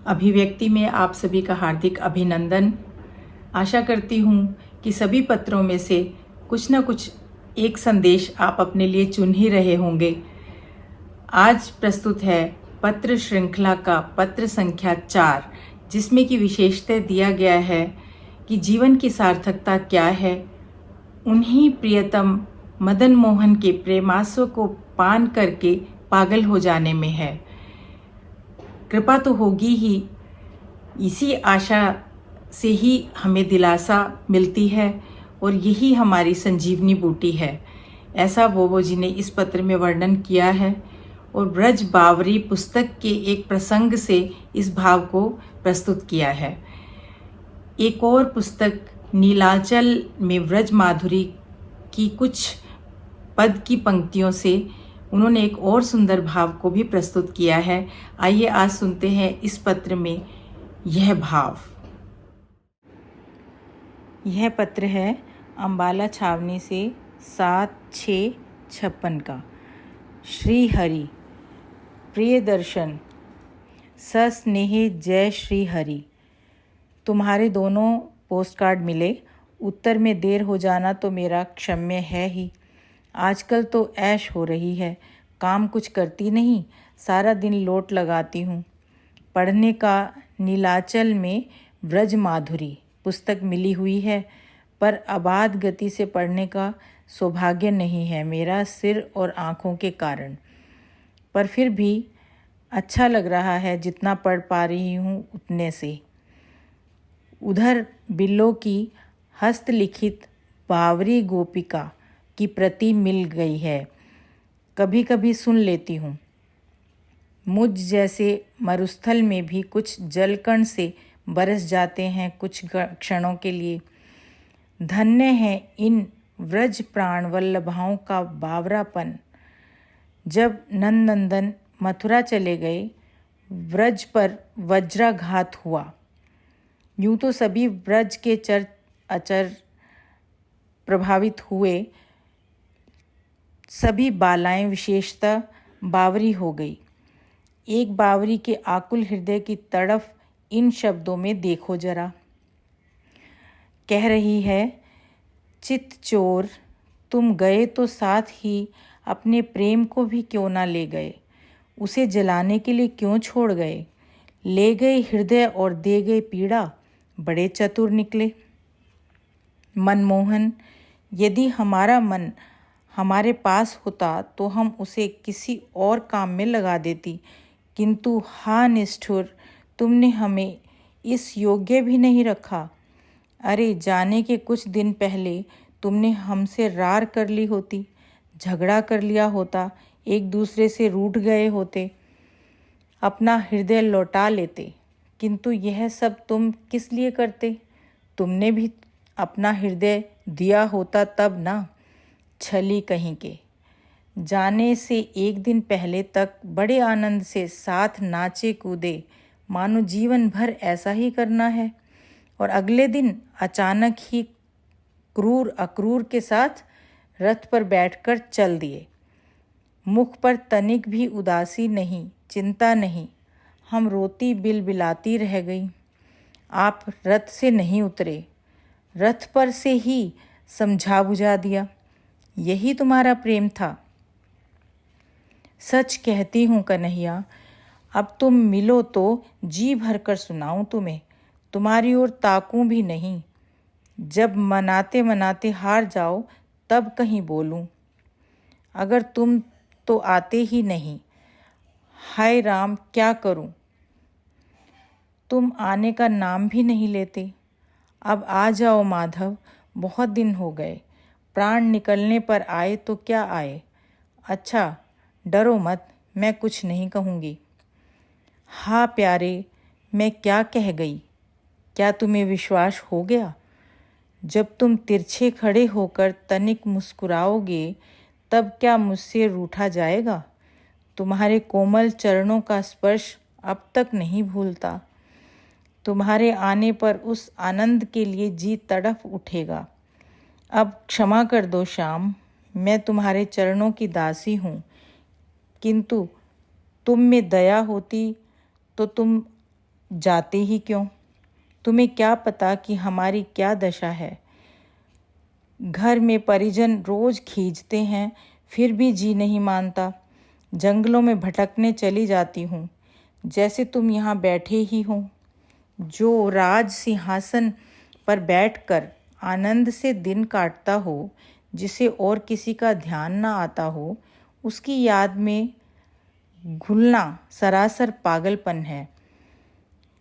अभिव्यक्ति में आप सभी का हार्दिक अभिनंदन। आशा करती हूँ कि सभी पत्रों में से कुछ न कुछ एक संदेश आप अपने लिए चुन ही रहे होंगे। आज प्रस्तुत है पत्र श्रृंखला का पत्र संख्या 4, जिसमें की विशेषता दिया गया है कि जीवन की सार्थकता क्या है, उन्हीं प्रियतम मदन मोहन के प्रेमास्व को पान करके पागल हो जाने में है। कृपा तो होगी ही, इसी आशा से ही हमें दिलासा मिलती है और यही हमारी संजीवनी बूटी है। ऐसा बोबो जी ने इस पत्र में वर्णन किया है और ब्रज बावरी पुस्तक के एक प्रसंग से इस भाव को प्रस्तुत किया है। एक और पुस्तक नीलाचल में ब्रज माधुरी की कुछ पद की पंक्तियों से उन्होंने एक और सुंदर भाव को भी प्रस्तुत किया है। आइए आज सुनते हैं इस पत्र में यह भाव। यह पत्र है अम्बाला छावनी से 7/6/56 का। श्री हरि प्रिय दर्शन, सस्नेह जय श्री हरि। तुम्हारे दोनों पोस्टकार्ड मिले। उत्तर में देर हो जाना तो मेरा क्षम्य है ही। आजकल तो ऐश हो रही है, काम कुछ करती नहीं, सारा दिन लोट लगाती हूँ। पढ़ने का नीलाचल में ब्रज माधुरी पुस्तक मिली हुई है, पर अबाध गति से पढ़ने का सौभाग्य नहीं है मेरा सिर और आँखों के कारण। पर फिर भी अच्छा लग रहा है, जितना पढ़ पा रही हूँ उतने से। उधर बिल्लो की हस्तलिखित बावरी गोपिका की प्रति मिल गई है, कभी कभी सुन लेती हूँ। मुझ जैसे मरुस्थल में भी कुछ जलकण से बरस जाते हैं कुछ क्षणों के लिए। धन्य है इन व्रज प्राण वल्लभाओं का बावरापन। जब नंदनंदन मथुरा चले गए, व्रज पर वज्राघात हुआ। यूं तो सभी व्रज के चर अचर प्रभावित हुए, सभी बालाएं विशेषतः बावरी हो गई। एक बावरी के आकुल हृदय की तड़फ इन शब्दों में देखो जरा। कह रही है, चित चोर तुम गए तो साथ ही अपने प्रेम को भी क्यों ना ले गए, उसे जलाने के लिए क्यों छोड़ गए। ले गए हृदय और दे गए पीड़ा, बड़े चतुर निकले। मनमोहन, यदि हमारा मन हमारे पास होता तो हम उसे किसी और काम में लगा देती, किंतु हा निष्ठुर, तुमने हमें इस योग्य भी नहीं रखा। अरे जाने के कुछ दिन पहले तुमने हमसे रार कर ली होती, झगड़ा कर लिया होता, एक दूसरे से रूठ गए होते, अपना हृदय लौटा लेते, किंतु यह सब तुम किस लिए करते। तुमने भी अपना हृदय दिया होता तब ना। छली कहीं के। जाने से एक दिन पहले तक बड़े आनंद से साथ नाचे कूदे, मानो जीवन भर ऐसा ही करना है, और अगले दिन अचानक ही क्रूर अक्रूर के साथ रथ पर बैठकर चल दिए। मुख पर तनिक भी उदासी नहीं, चिंता नहीं। हम रोती बिलबिलाती रह गई। आप रथ से नहीं उतरे, रथ पर से ही समझा बुझा दिया। यही तुम्हारा प्रेम था। सच कहती हूँ कन्हैया, अब तुम मिलो तो जी भर कर सुनाऊँ तुम्हें, तुम्हारी ओर ताकूं भी नहीं। जब मनाते मनाते हार जाओ तब कहीं बोलूं। अगर तुम तो आते ही नहीं, हाय राम क्या करूं। तुम आने का नाम भी नहीं लेते। अब आ जाओ माधव, बहुत दिन हो गए। प्राण निकलने पर आए तो क्या आए। अच्छा डरो मत, मैं कुछ नहीं कहूँगी। हाँ प्यारे, मैं क्या कह गई, क्या तुम्हें विश्वास हो गया। जब तुम तिरछे खड़े होकर तनिक मुस्कुराओगे, तब क्या मुझसे रूठा जाएगा। तुम्हारे कोमल चरणों का स्पर्श अब तक नहीं भूलता। तुम्हारे आने पर उस आनंद के लिए जी तड़फ उठेगा। अब क्षमा कर दो श्याम, मैं तुम्हारे चरणों की दासी हूँ, किंतु तुम में दया होती तो तुम जाते ही क्यों? तुम्हें क्या पता कि हमारी क्या दशा है। घर में परिजन रोज खींचते हैं, फिर भी जी नहीं मानता। जंगलों में भटकने चली जाती हूँ, जैसे तुम यहाँ बैठे ही हो। जो राज सिंहासन पर बैठकर आनंद से दिन काटता हो, जिसे और किसी का ध्यान ना आता हो, उसकी याद में घुलना सरासर पागलपन है।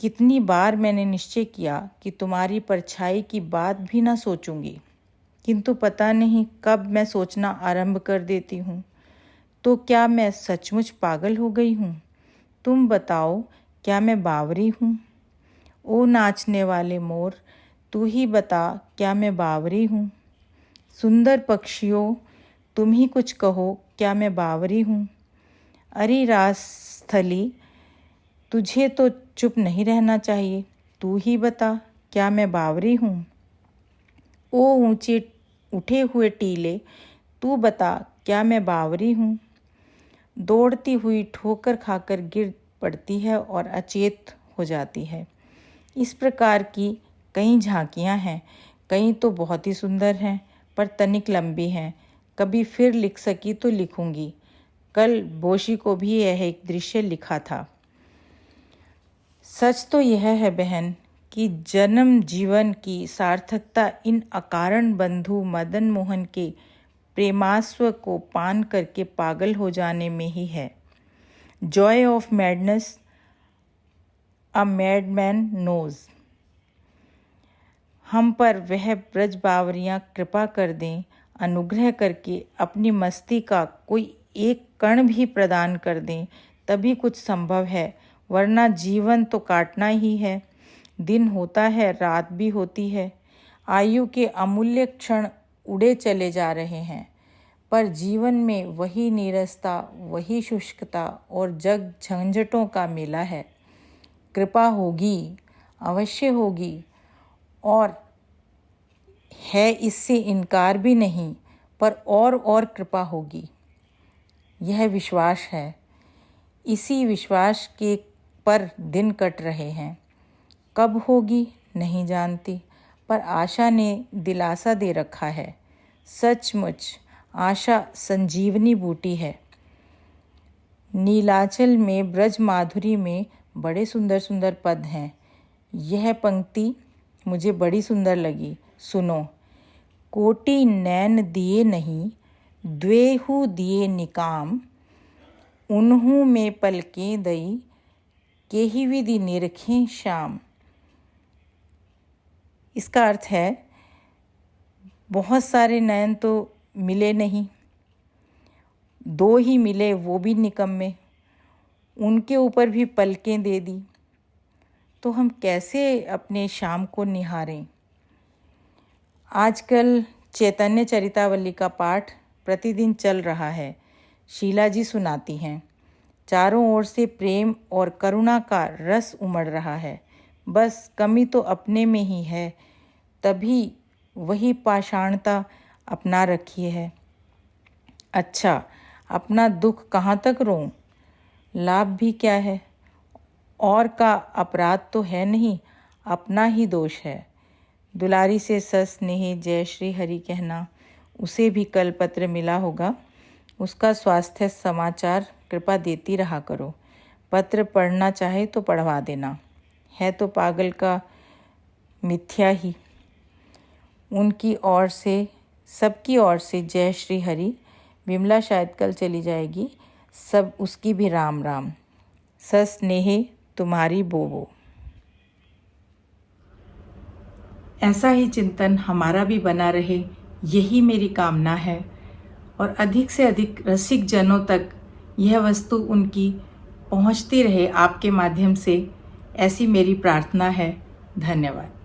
कितनी बार मैंने निश्चय किया कि तुम्हारी परछाई की बात भी ना सोचूंगी, किंतु पता नहीं कब मैं सोचना आरंभ कर देती हूँ। तो क्या मैं सचमुच पागल हो गई हूँ? तुम बताओ, क्या मैं बावरी हूँ? ओ नाचने वाले मोर, तू ही बता, क्या मैं बावरी हूँ? सुंदर पक्षियों, तुम ही कुछ कहो, क्या मैं बावरी हूँ? अरे राजस्थली, तुझे तो चुप नहीं रहना चाहिए। तू ही बता, क्या मैं बावरी हूँ? ओ ऊंचे उठे हुए टीले, तू बता, क्या मैं बावरी हूँ? दौड़ती हुई ठोकर खाकर गिर पड़ती है और अचेत हो जाती है। इस प्रकार की कई झांकियाँ हैं। कई तो बहुत ही सुंदर हैं, पर तनिक लंबी हैं। कभी फिर लिख सकी तो लिखूंगी। कल बोशी को भी यह एक दृश्य लिखा था। सच तो यह है बहन कि जन्म जीवन की सार्थकता इन अकारण बंधु मदन मोहन के प्रेमास्व को पान करके पागल हो जाने में ही है। Joy of madness a madman knows. हम पर वह ब्रज बावरियाँ कृपा कर दें, अनुग्रह करके अपनी मस्ती का कोई एक कण भी प्रदान कर दें, तभी कुछ संभव है, वरना जीवन तो काटना ही है। दिन होता है, रात भी होती है। आयु के अमूल्य क्षण उड़े चले जा रहे हैं, पर जीवन में वही नीरसता, वही शुष्कता और जग झंझटों का मेला है। कृपा होगी, अवश्य होगी, और है, इससे इनकार भी नहीं, पर और कृपा होगी, यह विश्वास है। इसी विश्वास के पर दिन कट रहे हैं। कब होगी नहीं जानती, पर आशा ने दिलासा दे रखा है। सचमुच आशा संजीवनी बूटी है। नीलाचल में ब्रज माधुरी में बड़े सुंदर सुंदर पद हैं। यह पंक्ति मुझे बड़ी सुंदर लगी, सुनो। कोटि नैन दिए नहीं, द्वेहु दिए निकाम, उन्हू में पलकें दई, केहि विधि निरखें शाम। इसका अर्थ है, बहुत सारे नयन तो मिले नहीं, दो ही मिले, वो भी निकम्मे, उनके ऊपर भी पलकें दे दी, तो हम कैसे अपने शाम को निहारें। आजकल चैतन्य चरितावली का पाठ प्रतिदिन चल रहा है। शीला जी सुनाती हैं। चारों ओर से प्रेम और करुणा का रस उमड़ रहा है। बस कमी तो अपने में ही है, तभी वही पाषाणता अपना रखी है। अच्छा, अपना दुख कहाँ तक रोऊं? लाभ भी क्या है? और का अपराध तो है नहीं, अपना ही दोष है। दुलारी से सस्नेही जय श्री हरि कहना। उसे भी कल पत्र मिला होगा। उसका स्वास्थ्य समाचार कृपा देती रहा करो। पत्र पढ़ना चाहे तो पढ़वा देना। है तो पागल का मिथ्या ही। उनकी ओर से, सबकी ओर से जय श्री हरि। विमला शायद कल चली जाएगी। सब उसकी भी राम राम। सस्नेहे तुम्हारी बोबो। ऐसा ही चिंतन हमारा भी बना रहे, यही मेरी कामना है, और अधिक से अधिक रसिक जनों तक यह वस्तु उनकी पहुंचती रहे आपके माध्यम से, ऐसी मेरी प्रार्थना है। धन्यवाद।